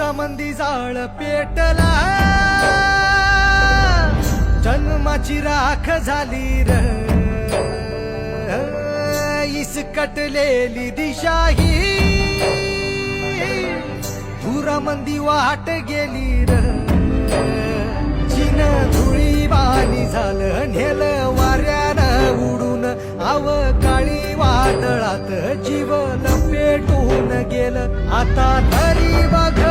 धुरामंदी जाळ पेटला, जन्माची राख झाली र, इसकटलेली दिशाही धुरामंदी वाट गेली र, चिन धुळी बाणी झालं नेलं वाऱ्यानं उडून, अवकाळी वादळात जीवन पेटून गेलं. आता तरी बघ